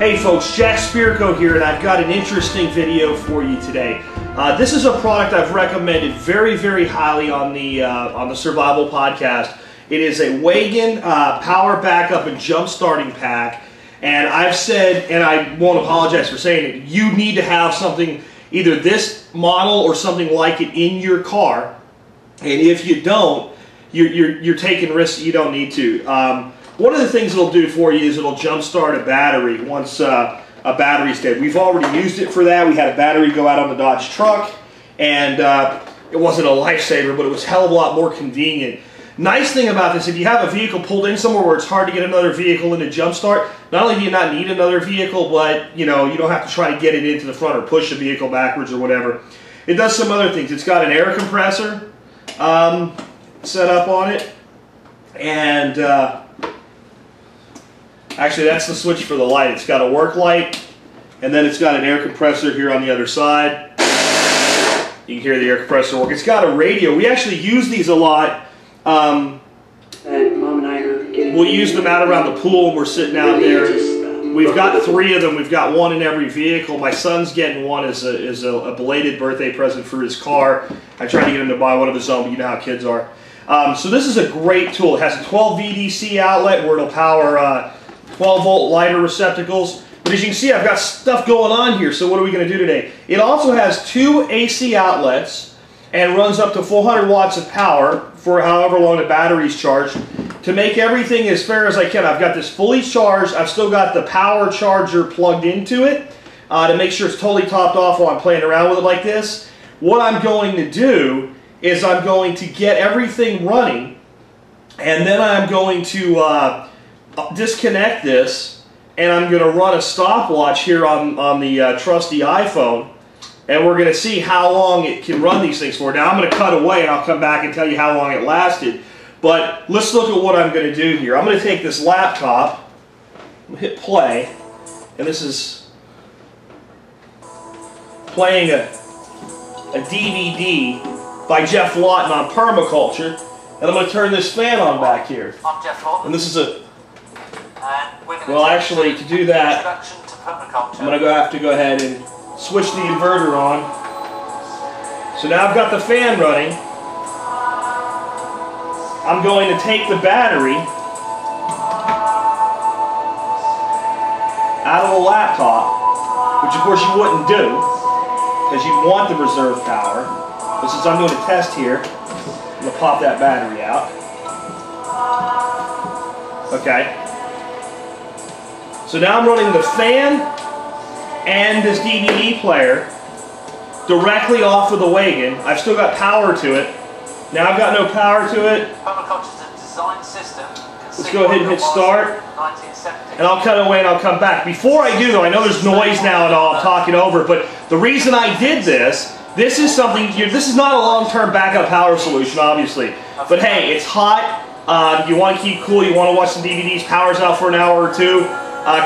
Hey folks, Jack Spirko here, and I've got an interesting video for you today. This is a product I've recommended very, very highly on the Survival Podcast. It is a Wagan power backup and jump starting pack, and I've said, and I won't apologize for saying it, you need to have something, either this model or something like it in your car, and if you don't, you're taking risks that you don't need to. One of the things it'll do for you is it'll jump start a battery once a battery's dead. We've already used it for that. We had a battery go out on the Dodge truck, and it wasn't a lifesaver, but it was a hell of a lot more convenient. Nice thing about this, if you have a vehicle pulled in somewhere where it's hard to get another vehicle into jump start, not only do you not need another vehicle, but you don't have to try to get it into the front or push the vehicle backwards or whatever. It does some other things. It's got an air compressor set up on it, and actually, that's the switch for the light. It's got a work light, and then it's got an air compressor here on the other side. You can hear the air compressor work. It's got a radio. We actually use these a lot. Mom and I are getting. We'll use them out around the pool when we're sitting out there. We've got 3 of them. We've got one in every vehicle. My son's getting one as a belated birthday present for his car. I tried to get him to buy one of his own, but you know how kids are. So this is a great tool. It has a 12 VDC outlet where it'll power 12-volt lighter receptacles. But as you can see, I've got stuff going on here, so what are we going to do today? It also has 2 AC outlets and runs up to 400 watts of power for however long the battery's charged. To make everything as fair as I can, I've got this fully charged. I've still got the power charger plugged into it to make sure it's totally topped off while I'm playing around with it like this. What I'm going to do is I'm going to get everything running, and then I'm going to disconnect this, and I'm going to run a stopwatch here on the trusty iPhone, and we're going to see how long it can run these things for. Now I'm going to cut away and I'll come back and tell you how long it lasted, but let's look at what I'm going to do here. I'm going to take this laptop, hit play, and this is playing a DVD by Jeff Lawton on permaculture, and I'm going to turn this fan on back here. I'm Jeff Lawton. And this is a well, actually, to do that, I'm going to have to go ahead and switch the inverter on. So now I've got the fan running. I'm going to take the battery out of the laptop, which of course you wouldn't do, because you'd want the reserve power. But since I'm doing a test here, I'm going to pop that battery out. Okay. So now I'm running the fan and this DVD player directly off of the Wagan. I've still got power to it. Now I've got no power to it. Let's go ahead and hit start. And I'll cut away and I'll come back. Before I do though, I know there's noise now and all, I'm talking over, but the reason I did this is something, this is not a long-term backup power solution, obviously. But hey, it's hot. You want to keep cool, you want to watch some DVDs, power's out for an hour or 2.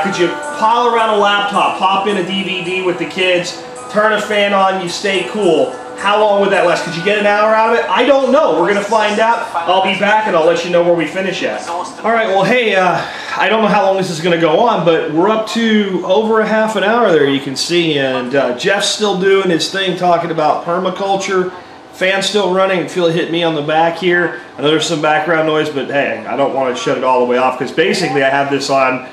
Could you pile around a laptop, pop in a DVD with the kids, turn a fan on, you stay cool? How long would that last? Could you get an hour out of it? I don't know. We're going to find out. I'll be back and I'll let you know where we finish at. Alright, well hey, I don't know how long this is going to go on, but we're up to over a half an hour there, you can see, and Jeff's still doing his thing talking about permaculture. Fan's still running. I feel it hit me on the back here. I know there's some background noise, but hey, I don't want to shut it all the way off, because basically I have this on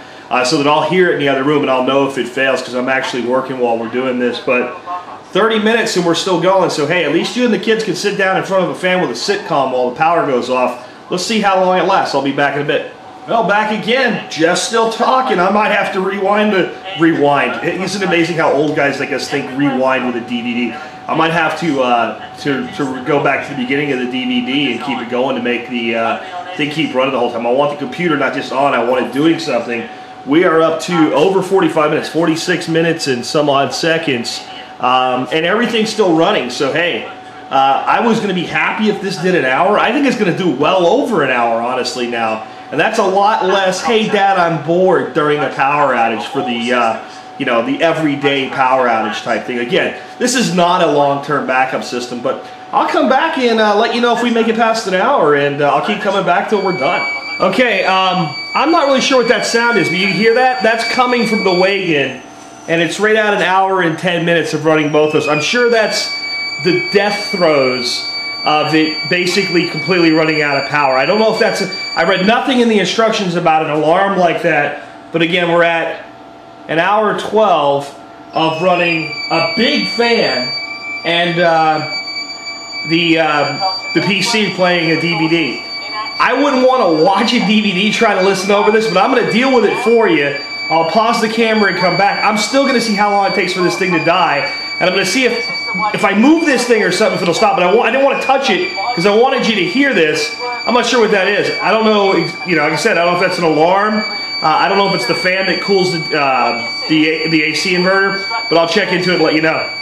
so that I'll hear it in the other room and I'll know if it fails, because I'm actually working while we're doing this. But 30 minutes and we're still going, so hey, at least you and the kids can sit down in front of a fan with a sitcom while the power goes off. Let's see how long it lasts. I'll be back in a bit. Well, back again. Jeff's still talking. I might have to rewind. Isn't it amazing how old guys like us think rewind with a DVD? I might have to go back to the beginning of the DVD and keep it going to make the thing keep running the whole time. I want the computer not just on, I want it doing something. We are up to over 45 minutes, 46 minutes and some odd seconds, and everything's still running. So hey, I was going to be happy if this did an hour. I think it's going to do well over an hour, honestly, now. And that's a lot less, hey dad, I'm bored, during a power outage for the the everyday power outage type thing. Again, this is not a long-term backup system, but I'll come back and let you know if we make it past an hour, and I'll keep coming back till we're done. Okay, I'm not really sure what that sound is, but you hear that? That's coming from the Wagan, and it's right at an hour and 10 minutes of running both those. I'm sure that's the death throes of it basically completely running out of power. I don't know if that's I read nothing in the instructions about an alarm like that, but again, we're at an hour 12 of running a big fan and the PC playing a DVD. I wouldn't want to watch a DVD trying to listen over this, but I'm going to deal with it for you. I'll pause the camera and come back. I'm still going to see how long it takes for this thing to die, and I'm going to see if I move this thing or something, if it'll stop. But I didn't want to touch it because I wanted you to hear this. I'm not sure what that is. I don't know. You know, like I said, I don't know if that's an alarm. I don't know if it's the fan that cools the AC inverter, but I'll check into it and let you know.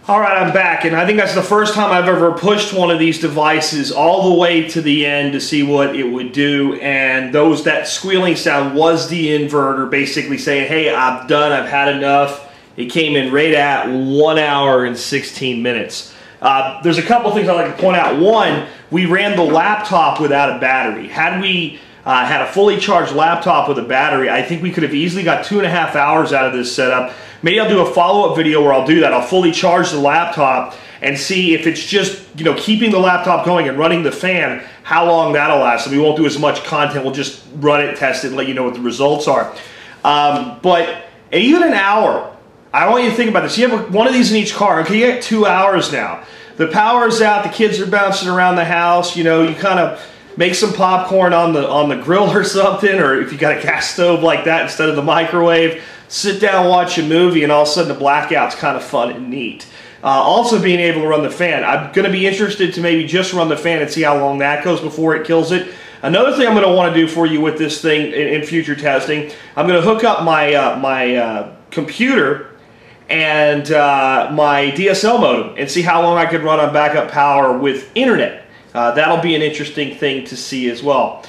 Alright, I'm back, and I think that's the first time I've ever pushed one of these devices all the way to the end to see what it would do, and that squealing sound was the inverter basically saying, hey, I'm done, I've had enough. It came in right at 1 hour and 16 minutes. There's a couple things I'd like to point out. One, we ran the laptop without a battery. Had we had a fully charged laptop with a battery, I think we could have easily got 2.5 hours out of this setup. Maybe I'll do a follow-up video where I'll do that. I'll fully charge the laptop and see if it's just, you know, keeping the laptop going and running the fan, how long that'll last. So we won't do as much content. We'll just run it, test it, and let you know what the results are. But even an hour, I want you to think about this. You have one of these in each car. Okay, you got 2 hours now. The power's out. The kids are bouncing around the house. You know, you kind of make some popcorn on the grill or something, or if you got a gas stove like that instead of the microwave, sit down, watch a movie, and all of a sudden the blackout's kind of fun and neat. Also being able to run the fan. I'm going to be interested to maybe just run the fan and see how long that goes before it kills it. Another thing I'm going to want to do for you with this thing in future testing, I'm going to hook up my computer and my DSL modem and see how long I can run on backup power with internet. That'll be an interesting thing to see as well.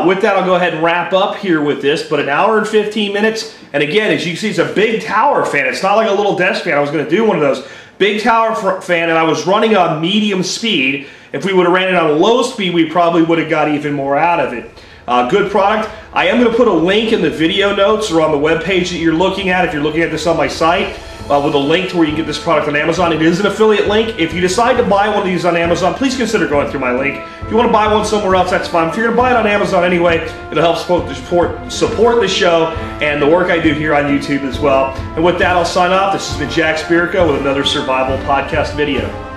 With that, I'll go ahead and wrap up here with this, but an hour and 15 minutes, and again, as you can see, it's a big tower fan. It's not like a little desk fan. I was going to do one of those. Big tower fan, and I was running on medium speed. If we would have ran it on low speed, we probably would have got even more out of it. Good product. I am going to put a link in the video notes or on the web page that you're looking at, if you're looking at this on my site, with a link to where you can get this product on Amazon. It is an affiliate link. If you decide to buy one of these on Amazon, please consider going through my link. If you want to buy one somewhere else, that's fine. If you're going to buy it on Amazon anyway, it'll help support the show and the work I do here on YouTube as well. And with that, I'll sign off. This has been Jack Spirico with another Survival Podcast video.